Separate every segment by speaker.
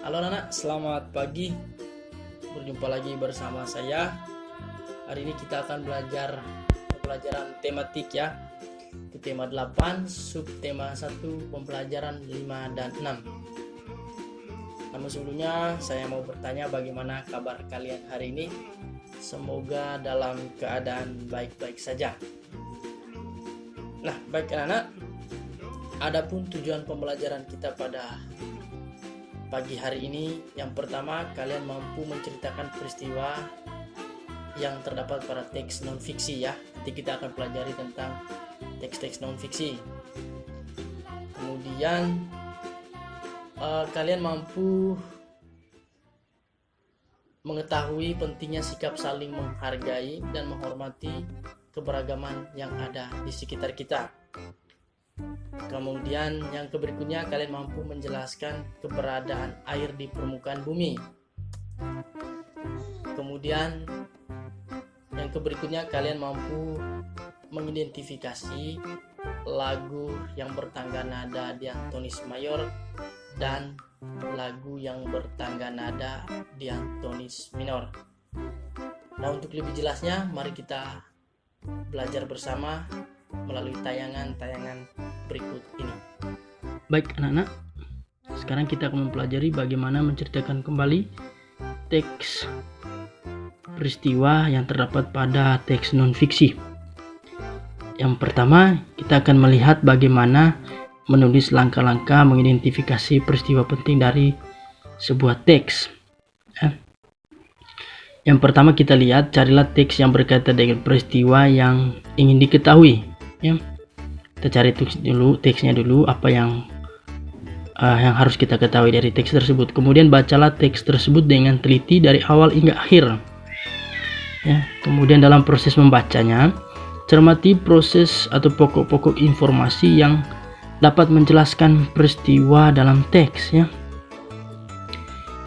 Speaker 1: Halo anak, selamat pagi. Berjumpa lagi bersama saya. Hari ini kita akan belajar pembelajaran tematik ya. Itu tema 8, subtema 1, pembelajaran 5 dan 6. Namun sebelumnya saya mau bertanya bagaimana kabar kalian hari ini. Semoga dalam keadaan baik-baik saja. Nah, baik anak-anak. Adapun tujuan pembelajaran kita pada pagi hari ini, yang pertama kalian mampu menceritakan peristiwa yang terdapat pada teks non-fiksi ya. Nanti kita akan pelajari tentang teks-teks non-fiksi. Kemudian kalian mampu mengetahui pentingnya sikap saling menghargai dan menghormati keberagaman yang ada di sekitar kita. Kemudian yang berikutnya kalian mampu menjelaskan keberadaan air di permukaan bumi. Kemudian yang berikutnya kalian mampu mengidentifikasi lagu yang bertangga nada diatonis mayor dan lagu yang bertangga nada diatonis minor. Nah, untuk lebih jelasnya mari kita belajar bersama melalui tayangan-tayangan berikut ini. Baik anak-anak, sekarang kita akan mempelajari bagaimana menceritakan kembali teks peristiwa yang terdapat pada teks non-fiksi. Yang pertama, kita akan melihat bagaimana menulis langkah-langkah mengidentifikasi peristiwa penting dari sebuah teks. Yang pertama kita lihat, carilah teks yang berkaitan dengan peristiwa yang ingin diketahui. Ya, kita cari teksnya dulu, apa yang harus kita ketahui dari teks tersebut. Kemudian bacalah teks tersebut dengan teliti dari awal hingga akhir. Ya, kemudian dalam proses membacanya, cermati proses atau pokok-pokok informasi yang dapat menjelaskan peristiwa dalam teks. Ya.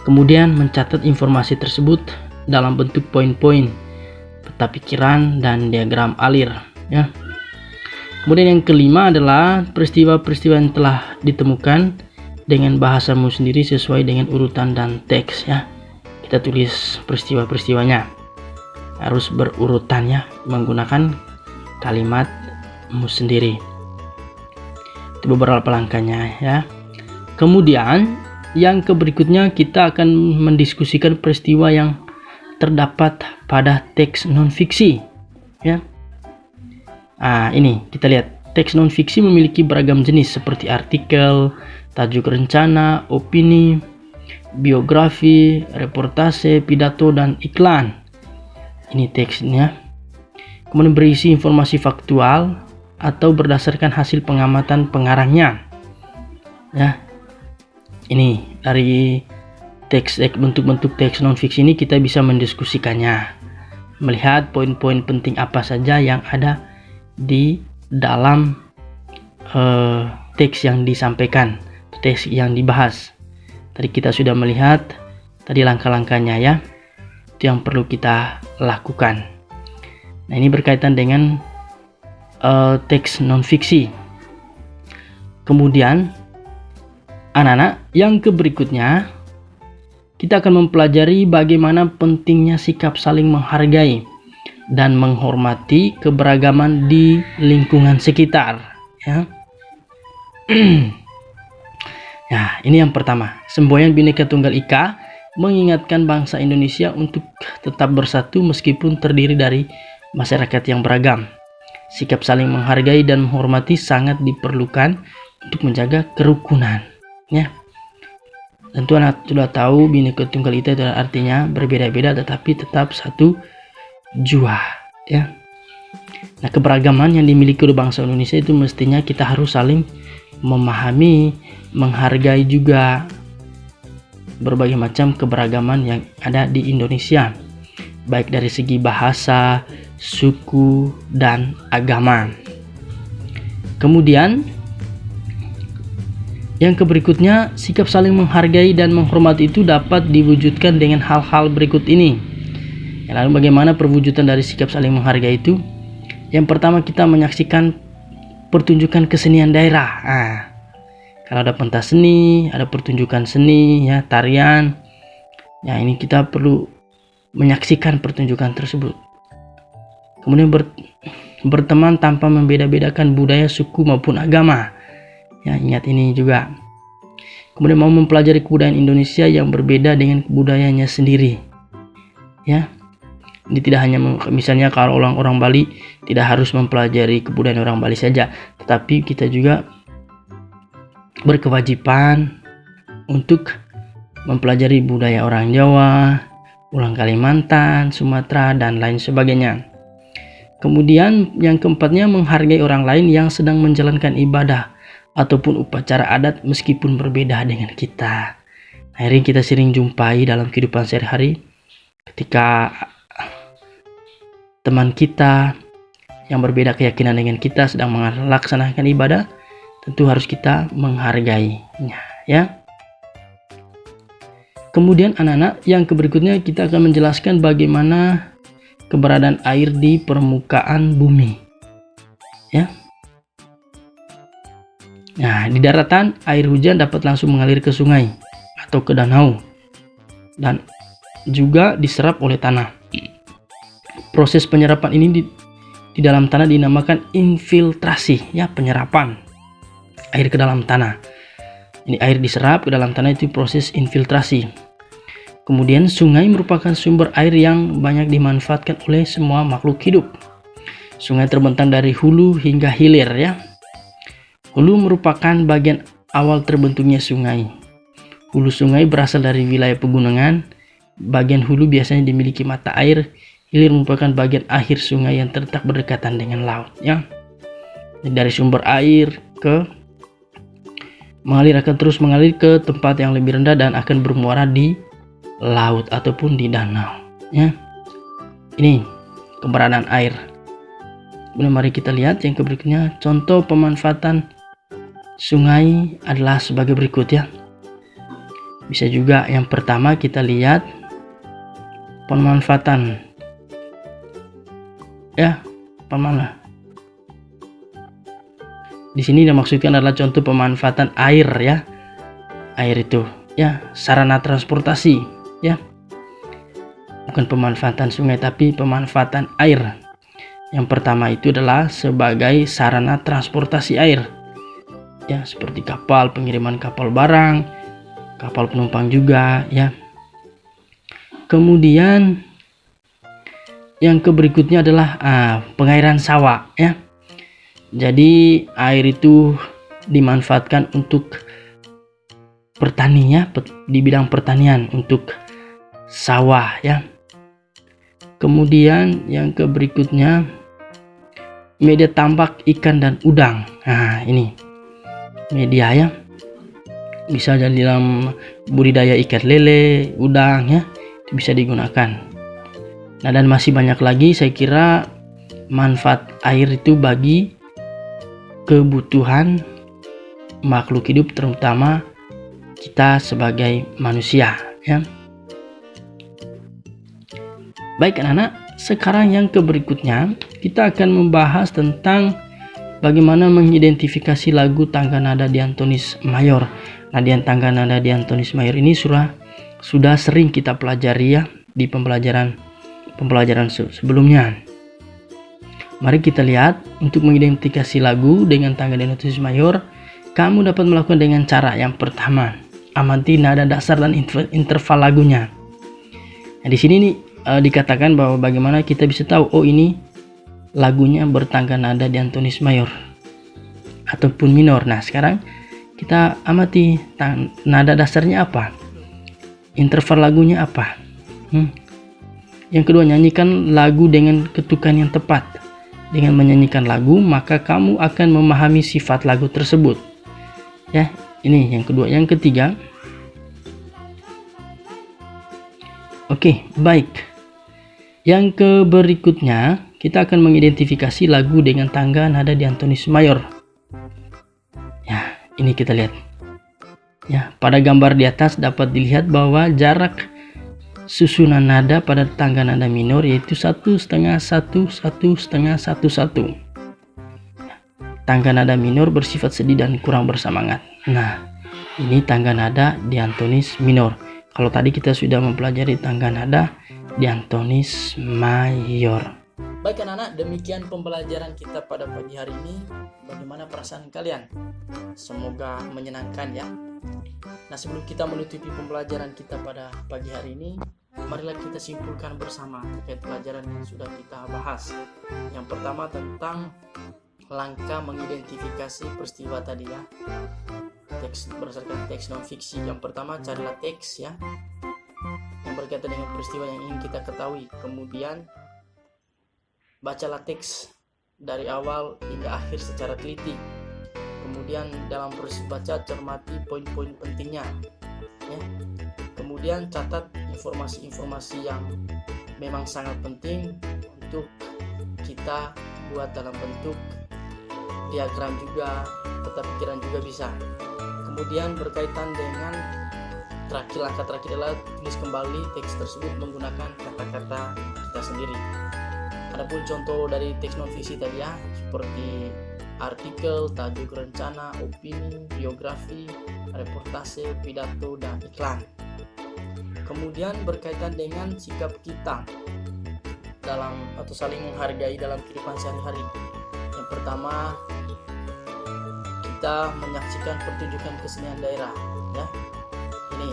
Speaker 1: Kemudian mencatat informasi tersebut dalam bentuk poin-poin, peta pikiran, dan diagram alir. Ya. Kemudian yang kelima adalah peristiwa-peristiwa yang telah ditemukan dengan bahasamu sendiri sesuai dengan urutan dan teks ya. Kita tulis peristiwa-peristiwanya harus berurutan ya, menggunakan kalimatmu sendiri. Itu beberapa langkahnya ya. Kemudian yang berikutnya kita akan mendiskusikan peristiwa yang terdapat pada teks non-fiksi ya. Ini kita lihat, teks non-fiksi memiliki beragam jenis seperti artikel, tajuk rencana, opini, biografi, reportase, pidato, dan iklan. Ini teksnya. Kemudian berisi informasi faktual atau berdasarkan hasil pengamatan pengarangnya. Ya. Ini dari bentuk-bentuk teks non-fiksi ini kita bisa mendiskusikannya. Melihat poin-poin penting apa saja yang ada di dalam teks yang disampaikan, teks yang dibahas. Tadi kita sudah melihat tadi langkah-langkahnya ya, itu yang perlu kita lakukan. Nah, ini berkaitan dengan teks non-fiksi. Kemudian anak-anak, yang berikutnya kita akan mempelajari bagaimana pentingnya sikap saling menghargai dan menghormati keberagaman di lingkungan sekitar ya. Nah, ini yang pertama. Semboyan Bhinneka Tunggal Ika mengingatkan bangsa Indonesia untuk tetap bersatu meskipun terdiri dari masyarakat yang beragam. Sikap saling menghargai dan menghormati sangat diperlukan untuk menjaga kerukunan ya. Tentu anak sudah tahu Bhinneka Tunggal Ika itu artinya berbeda-beda tetapi tetap satu jua ya. Nah, keberagaman yang dimiliki oleh bangsa Indonesia itu mestinya kita harus saling memahami, menghargai juga berbagai macam keberagaman yang ada di Indonesia, baik dari segi bahasa, suku, dan agama. Kemudian yang berikutnya, sikap saling menghargai dan menghormati itu dapat diwujudkan dengan hal-hal berikut ini. Lalu bagaimana perwujudan dari sikap saling menghargai itu? Yang pertama, kita menyaksikan pertunjukan kesenian daerah. Kalau ada pentas seni, ada pertunjukan seni, ya, tarian. Ya, ini kita perlu menyaksikan pertunjukan tersebut. Kemudian berteman tanpa membeda-bedakan budaya, suku maupun agama. Ya, ingat ini juga. Kemudian mau mempelajari kebudayaan Indonesia yang berbeda dengan budayanya sendiri. Ya. Ini tidak hanya misalnya kalau orang Bali tidak harus mempelajari kebudayaan orang Bali saja, tetapi kita juga berkewajiban untuk mempelajari budaya orang Jawa, orang Kalimantan, Sumatera, dan lain sebagainya. Kemudian yang keempatnya, menghargai orang lain yang sedang menjalankan ibadah ataupun upacara adat meskipun berbeda dengan kita. Nah, ini kita sering jumpai dalam kehidupan sehari-hari ketika teman kita yang berbeda keyakinan dengan kita sedang melaksanakan ibadah, tentu harus kita menghargainya, ya. Kemudian anak-anak, yang berikutnya kita akan menjelaskan bagaimana keberadaan air di permukaan bumi, ya. Nah, di daratan air hujan dapat langsung mengalir ke sungai atau ke danau dan juga diserap oleh tanah. Proses penyerapan ini di dalam tanah dinamakan infiltrasi, ya, penyerapan air ke dalam tanah. Ini air diserap ke dalam tanah, itu proses infiltrasi. Kemudian sungai merupakan sumber air yang banyak dimanfaatkan oleh semua makhluk hidup. Sungai terbentang dari hulu hingga hilir, ya. Hulu merupakan bagian awal terbentuknya sungai. Hulu sungai berasal dari wilayah pegunungan. Bagian hulu biasanya dimiliki mata air. Hilir merupakan bagian akhir sungai yang terletak berdekatan dengan laut, ya. Dari sumber air akan terus mengalir ke tempat yang lebih rendah dan akan bermuara di laut ataupun di danau, ya. Ini keberadaan air. Kemudian mari kita lihat yang berikutnya. Contoh pemanfaatan sungai adalah sebagai berikut, ya. Bisa juga yang pertama kita lihat pemanfaatan, ya, pemana. Di sini dimaksudkan adalah contoh pemanfaatan air, ya. Air itu, ya, sarana transportasi, ya. Bukan pemanfaatan sungai tapi pemanfaatan air. Yang pertama itu adalah sebagai sarana transportasi air, ya, seperti kapal, pengiriman kapal barang, kapal penumpang juga, ya. Kemudian yang berikutnya adalah pengairan sawah, ya. Jadi air itu dimanfaatkan untuk pertanian, ya, di bidang pertanian, untuk sawah, ya. Kemudian yang berikutnya media tambak ikan dan udang. Nah, ini media, ya. Bisa jadi dalam budidaya ikan lele, udang, ya, itu bisa digunakan. Nah, dan masih banyak lagi. Saya kira manfaat air itu bagi kebutuhan makhluk hidup, terutama kita sebagai manusia, ya. Baik anak-anak, sekarang yang berikutnya kita akan membahas tentang bagaimana mengidentifikasi lagu tangga nada diatonis mayor. Nah, tangga nada diatonis mayor ini sudah sering kita pelajari, ya, di pembelajaran sebelumnya. Mari kita lihat. Untuk mengidentifikasi lagu dengan tangga diatonis mayor, kamu dapat melakukan dengan cara yang pertama, amati nada dasar dan interval lagunya. Nah, di sini nih dikatakan bahwa bagaimana kita bisa tahu, oh, ini lagunya bertangga nada diatonis mayor ataupun minor. Nah, sekarang kita amati nada dasarnya apa, interval lagunya apa. Yang kedua, nyanyikan lagu dengan ketukan yang tepat. Dengan menyanyikan lagu, maka kamu akan memahami sifat lagu tersebut, ya. Ini yang kedua. Yang ketiga, oke, baik. Yang berikutnya kita akan mengidentifikasi lagu dengan tangga nada diatonis mayor. Ya, ini kita lihat. Ya, pada gambar di atas dapat dilihat bahwa jarak susunan nada pada tangga nada minor yaitu 1/2 1/1 1/1 1/1. tangga nada minor bersifat sedih dan kurang bersemangat. Nah, ini tangga nada diatonis minor. Kalau tadi kita sudah mempelajari tangga nada diatonis mayor. Baik anak-anak, demikian pembelajaran kita pada pagi hari ini. Bagaimana perasaan kalian? Semoga menyenangkan ya. Nah, sebelum kita menutupi pembelajaran kita pada pagi hari ini, marilah kita simpulkan bersama terkait pelajaran yang sudah kita bahas. Yang pertama tentang langkah mengidentifikasi peristiwa tadi ya. Teks berdasarkan teks non fiksi. Yang pertama, carilah teks ya yang berkaitan dengan peristiwa yang ingin kita ketahui. Kemudian bacalah teks dari awal hingga akhir secara teliti. Kemudian dalam proses baca cermati poin-poin pentingnya ya. Kemudian catat informasi-informasi yang memang sangat penting untuk kita buat dalam bentuk diagram juga, peta pikiran juga bisa. Kemudian berkaitan dengan langkah terakhir adalah tulis kembali teks tersebut menggunakan kata-kata kita sendiri. Adapun contoh dari teks non fiksi tadi ya, seperti artikel, tajuk rencana, opini, biografi, reportase, pidato, dan iklan. Kemudian berkaitan dengan sikap kita dalam atau saling menghargai dalam kehidupan sehari-hari. Yang pertama, kita menyaksikan pertunjukan kesenian daerah ya. Ini.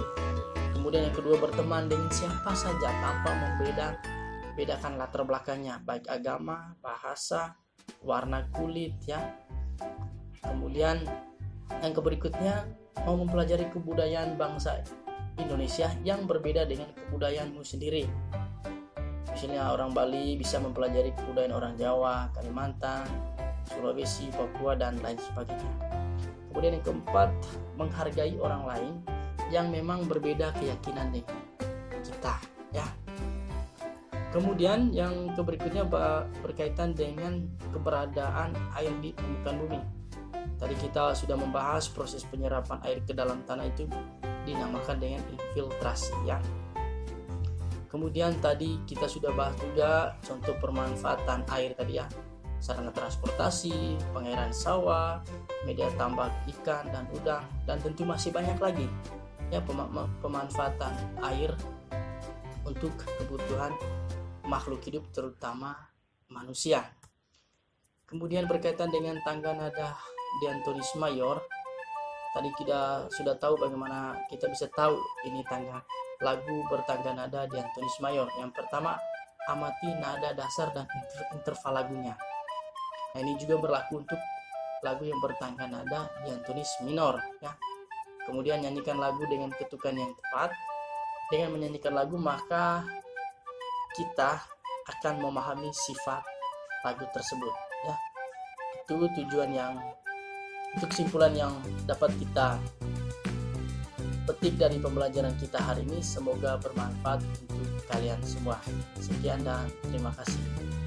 Speaker 1: Kemudian yang kedua, berteman dengan siapa saja tanpa membedakan latar belakangnya, baik agama, bahasa, warna kulit ya. Kemudian yang berikutnya, mau mempelajari kebudayaan bangsa Indonesia yang berbeda dengan kebudayaanmu sendiri. Misalnya orang Bali bisa mempelajari kebudayaan orang Jawa, Kalimantan, Sulawesi, Papua, dan lain sebagainya. Kemudian yang keempat, menghargai orang lain yang memang berbeda keyakinan dengan kita ya. Kemudian yang berikutnya berkaitan dengan keberadaan air di permukaan bumi. Tadi kita sudah membahas proses penyerapan air ke dalam tanah itu dinamakan dengan infiltrasi ya. Kemudian tadi kita sudah bahas juga contoh pemanfaatan air tadi ya. Sarana transportasi, pengairan sawah, media tambak ikan dan udang, dan tentu masih banyak lagi ya pemanfaatan air untuk kebutuhan makhluk hidup terutama manusia. Kemudian berkaitan dengan tangga nada diatonis mayor, tadi kita sudah tahu bagaimana kita bisa tahu ini tangga lagu bertangga nada diatonis mayor. Yang pertama, amati nada dasar dan interval lagunya. Nah, ini juga berlaku untuk lagu yang bertangga nada diatonis minor ya. Kemudian nyanyikan lagu dengan ketukan yang tepat. Dengan menyanyikan lagu maka kita akan memahami sifat lagu tersebut ya. Itu kesimpulan yang dapat kita petik dari pembelajaran kita hari ini. Semoga bermanfaat untuk kalian semua. Sekian dan terima kasih.